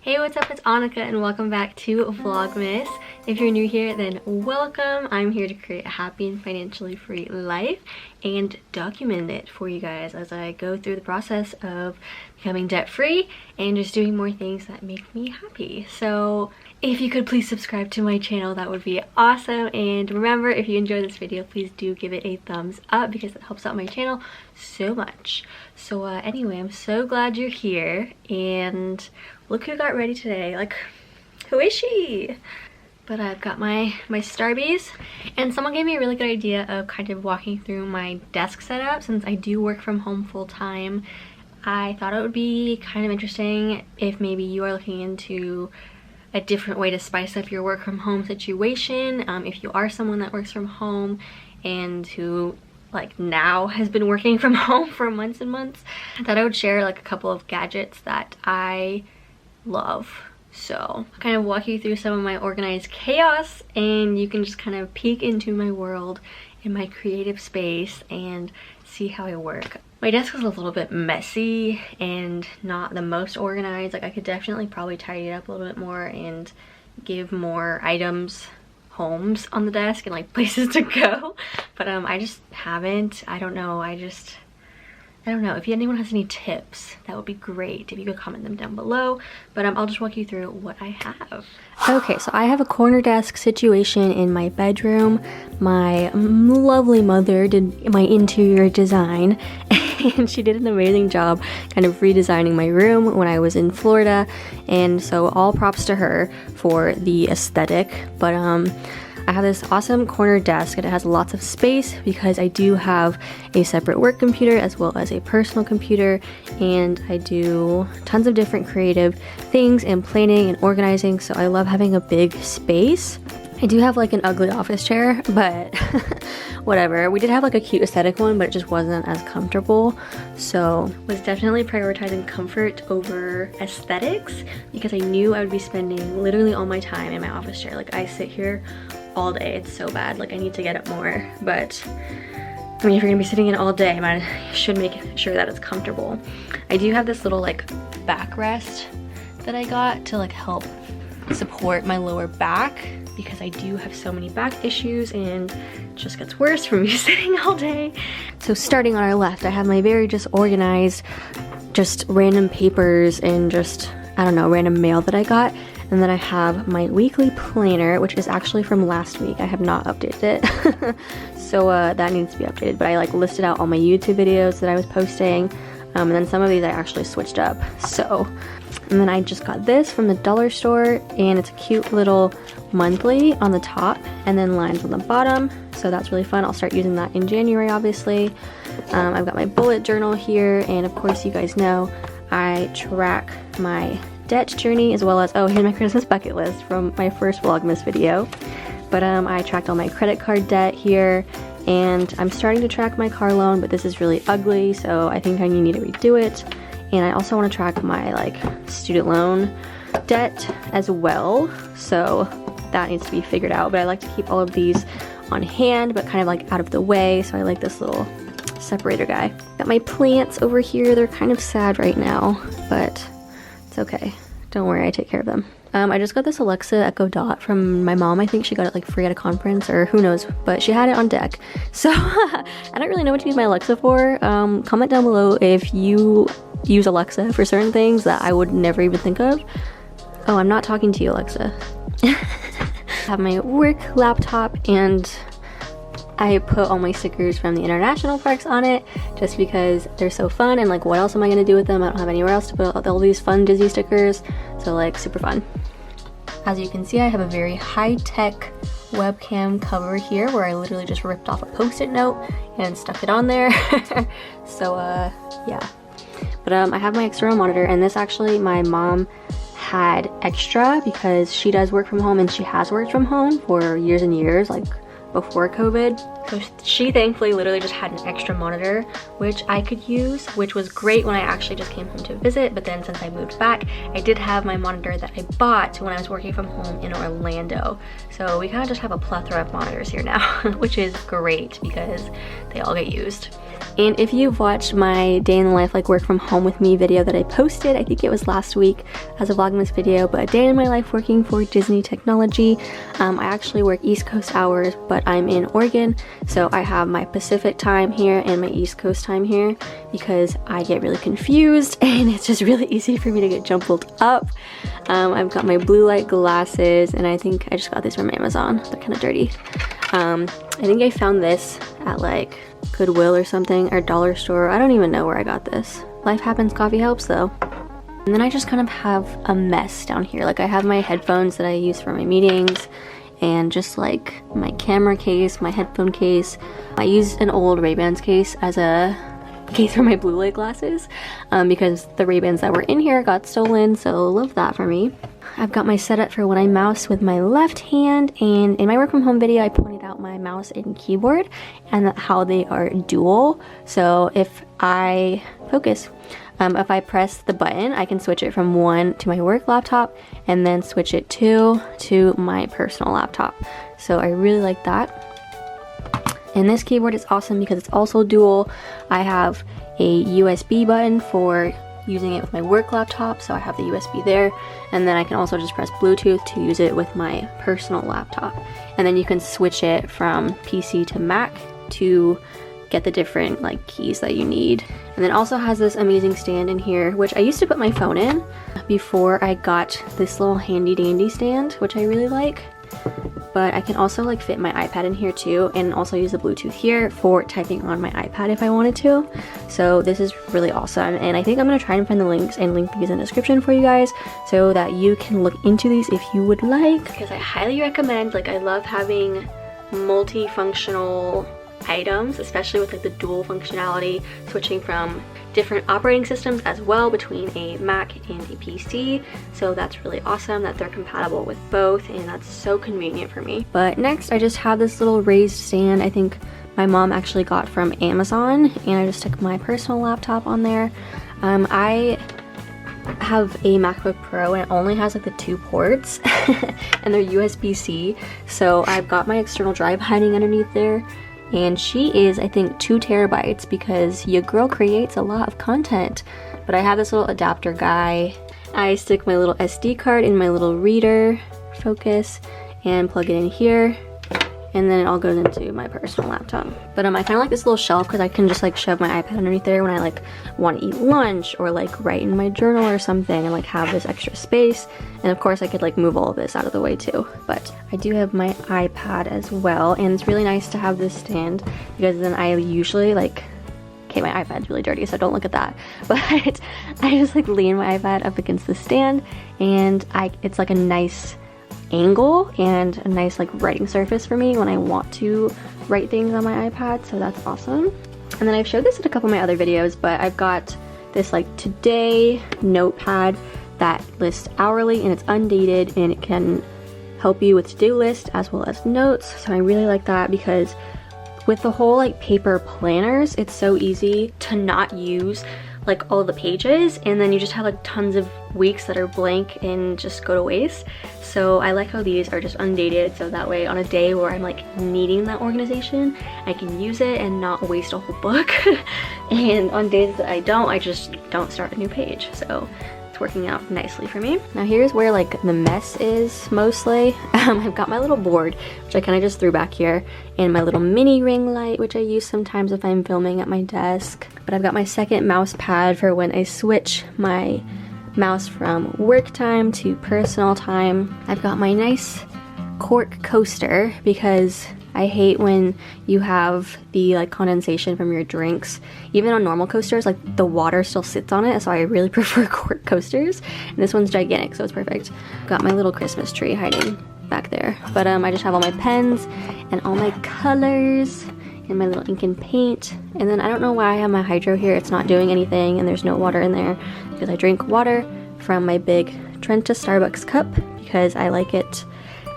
Hey, what's up? It's Annika and welcome back to Vlogmas. If you're new here, then welcome. I'm here to create a happy and financially free life and document it for you guys as I go through the process of becoming debt-free and just doing more things that make me happy. So if you could please subscribe to my channel, that would be awesome. And remember, if you enjoyed this video, please do give it a thumbs up because it helps out my channel so much. So anyway, I'm so glad you're here, and look who got ready today. Like, who is she? But I've got my Starbies, and someone gave me a really good idea of kind of walking through my desk setup. Since I do work from home full time, I thought it would be kind of interesting if maybe you are looking into a different way to spice up your work from home situation. If you are someone that works from home and who like now has been working from home for months and months, I thought I would share like a couple of gadgets that I love. So I'll kind of walk you through some of my organized chaos, and you can just kind of peek into my world in my creative space and see how I work. My desk is a little bit messy and not the most organized. Like, I could definitely probably tidy it up a little bit more and give more items homes on the desk and like places to go, but I just haven't. I don't know. If anyone has any tips, that would be great if you could comment them down below. But I'll just walk you through what I have. Okay, so I have a corner desk situation in my bedroom. My lovely mother did my interior design, and she did an amazing job kind of redesigning my room when I was in Florida. And so all props to her for the aesthetic. But I have this awesome corner desk, and it has lots of space because I do have a separate work computer as well as a personal computer, and I do tons of different creative things and planning and organizing, so I love having a big space. I do have like an ugly office chair, but whatever. We did have like a cute aesthetic one, but it just wasn't as comfortable, so was definitely prioritizing comfort over aesthetics because I knew I would be spending literally all my time in my office chair. Like, I sit here all day. It's so bad. Like, I need to get up more, but I mean, if you're gonna be sitting in all day, you should make sure that it's comfortable. I do have this little like backrest that I got to like help support my lower back because I do have so many back issues and it just gets worse from me sitting all day. So starting on our left, I have my very disorganized, just random papers and just, I don't know, random mail that I got. And then I have my weekly planner, which is actually from last week. I have not updated it. So that needs to be updated. But I like listed out all my YouTube videos that I was posting. And then some of these I actually switched up. So, and then I just got this from the dollar store, and it's a cute little monthly on the top and then lines on the bottom. So that's really fun. I'll start using that in January, obviously. I've got my bullet journal here, and of course you guys know I track my debt journey as well as, oh, here's my Christmas bucket list from my first Vlogmas video. But I tracked all my credit card debt here, and I'm starting to track my car loan, but this is really ugly, so I think I need to redo it. And I also want to track my like student loan debt as well, so that needs to be figured out. But I like to keep all of these on hand but kind of like out of the way, so I like this little separator guy. Got my plants over here. They're kind of sad right now, but it's okay. Don't worry, I take care of them. I just got this Alexa Echo Dot from my mom. I think she got it like free at a conference, or who knows, but she had it on deck. So I don't really know what to use my Alexa for. Comment down below if you use Alexa for certain things that I would never even think of. Oh, I'm not talking to you, Alexa. I have my work laptop, and I put all my stickers from the international parks on it just because they're so fun, and like, what else am I gonna do with them? I don't have anywhere else to put all these fun Disney stickers, so like, super fun. As you can see, I have a very high-tech webcam cover here where I literally just ripped off a post-it note and stuck it on there. So yeah. But I have my external monitor, and this actually my mom had extra because she does work from home, and she has worked from home for years and years, like before COVID. So she thankfully literally just had an extra monitor, which I could use, which was great when I actually just came home to visit. But then since I moved back, I did have my monitor that I bought when I was working from home in Orlando. So we kind of just have a plethora of monitors here now, which is great because they all get used. And if you've watched my day in the life like work from home with me video that I posted, I think it was last week as a Vlogmas video, but a day in my life working for Disney Technology. I actually work East Coast hours, but I'm in Oregon, so I have my Pacific time here and my East Coast time here because I get really confused and it's just really easy for me to get jumbled up. I've got my blue light glasses, and I think I just got these from Amazon. They're kind of dirty. I think I found this at like Goodwill or something, or dollar store. I don't even know where I got this. Life happens, coffee helps though. And then I just kind of have a mess down here. Like I have my headphones that I use for my meetings, and just like my camera case, my headphone case. I used an old Ray-Bans case as a case for my blue light glasses because the Ray-Bans that were in here got stolen, so love that for me. I've got my setup for when I mouse with my left hand, and in my work from home video I pointed out my mouse and keyboard and how they are dual. So if I focus, if I press the button, I can switch it from one to my work laptop and then switch it to my personal laptop. So I really like that. And this keyboard is awesome because it's also dual. I have a USB button for using it with my work laptop, so I have the USB there, and then I can also just press Bluetooth to use it with my personal laptop. And then you can switch it from PC to Mac to get the different like keys that you need. And then also has this amazing stand in here, which I used to put my phone in before I got this little handy dandy stand, which I really like. But I can also like fit my iPad in here too, and also use the Bluetooth here for typing on my iPad if I wanted to. So this is really awesome, and I think I'm gonna try and find the links and link these in the description for you guys so that you can look into these if you would like, because I highly recommend. Like I love having multifunctional items, especially with like the dual functionality, switching from different operating systems as well between a Mac and a PC. So that's really awesome that they're compatible with both, and that's so convenient for me. But next I just have this little raised stand I think my mom actually got from Amazon, and I just took my personal laptop on there. I have a MacBook Pro and it only has like the 2 ports and they're USB-C, so I've got my external drive hiding underneath there. And she is, I think, 2 terabytes because your girl creates a lot of content. But I have this little adapter guy. I stick my little SD card in my little reader, focus, and plug it in here. And then it all goes into my personal laptop. But I kind of like this little shelf because I can just like shove my iPad underneath there when I like want to eat lunch or like write in my journal or something, and like have this extra space. And of course I could like move all of this out of the way too. But I do have my iPad as well, and it's really nice to have this stand because then I usually like, okay, my iPad's really dirty, so don't look at that. But I just like lean my iPad up against the stand, and it's like a nice angle and a nice like writing surface for me when I want to write things on my iPad, so that's awesome. And then I've showed this in a couple of my other videos, but I've got this like today notepad that lists hourly, and it's undated, and it can help you with to-do list as well as notes. So I really like that because with the whole like paper planners, it's so easy to not use like all the pages, and then you just have like tons of weeks that are blank and just go to waste. So I like how these are just undated, so that way on a day where I'm like needing that organization, I can use it and not waste a whole book. And on days that I don't, I just don't start a new page. So it's working out nicely for me. Now here's where like the mess is mostly. I've got my little board, which I kind of just threw back here, and my little mini ring light, which I use sometimes if I'm filming at my desk. But I've got my second mouse pad for when I switch my mouse from work time to personal time. I've got my nice cork coaster because I hate when you have the like condensation from your drinks. Even on normal coasters, like the water still sits on it, so I really prefer cork coasters. And this one's gigantic, so it's perfect. Got my little Christmas tree hiding back there. But I just have all my pens and all my colors and my little ink and paint. And then I don't know why I have my hydro here. It's not doing anything, and there's no water in there because I drink water from my big Trenta Starbucks cup because I like it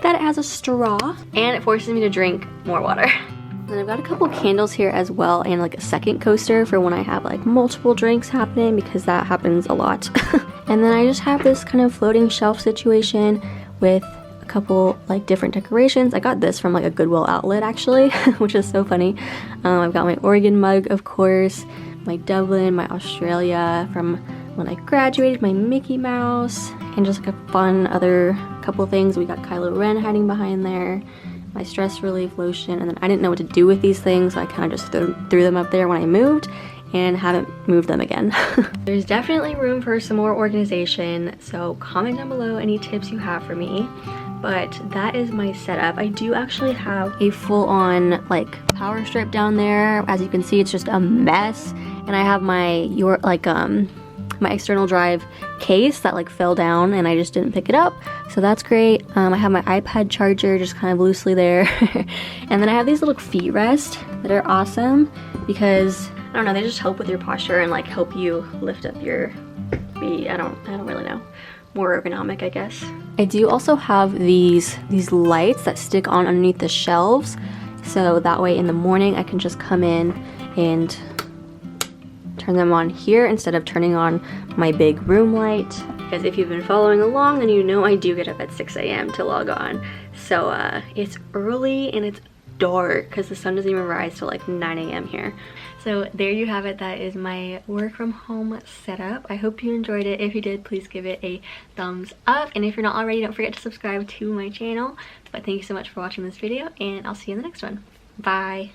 that it has a straw, and it forces me to drink more water. Then I've got a couple candles here as well, and like a second coaster for when I have like multiple drinks happening, because that happens a lot. And then I just have this kind of floating shelf situation with a couple like different decorations. I got this from like a Goodwill outlet actually, which is so funny. I've got my Oregon mug, of course, my Dublin, my Australia from when I graduated, my Mickey Mouse, and just like a fun other couple things. We got Kylo Ren hiding behind there, my stress relief lotion, and then I didn't know what to do with these things, so I kind of just threw them up there when I moved and haven't moved them again. There's definitely room for some more organization, so comment down below any tips you have for me. But that is my setup. I do actually have a full-on like power strip down there. As you can see, it's just a mess. And I have my my external drive case that like fell down and I just didn't pick it up, so that's great. I have my iPad charger just kind of loosely there. And then I have these little feet rests that are awesome because I don't know, they just help with your posture and like help you lift up your feet. I don't really know, more ergonomic I guess. I do also have these lights that stick on underneath the shelves, so that way in the morning I can just come in and turn them on here instead of turning on my big room light. Because if you've been following along, then you know I do get up at 6 a.m. to log on. So it's early and it's dark because the sun doesn't even rise till like 9 a.m. here. So there you have it. That is my work from home setup. I hope you enjoyed it. If you did, please give it a thumbs up. And if you're not already, don't forget to subscribe to my channel. But thank you so much for watching this video, and I'll see you in the next one. Bye.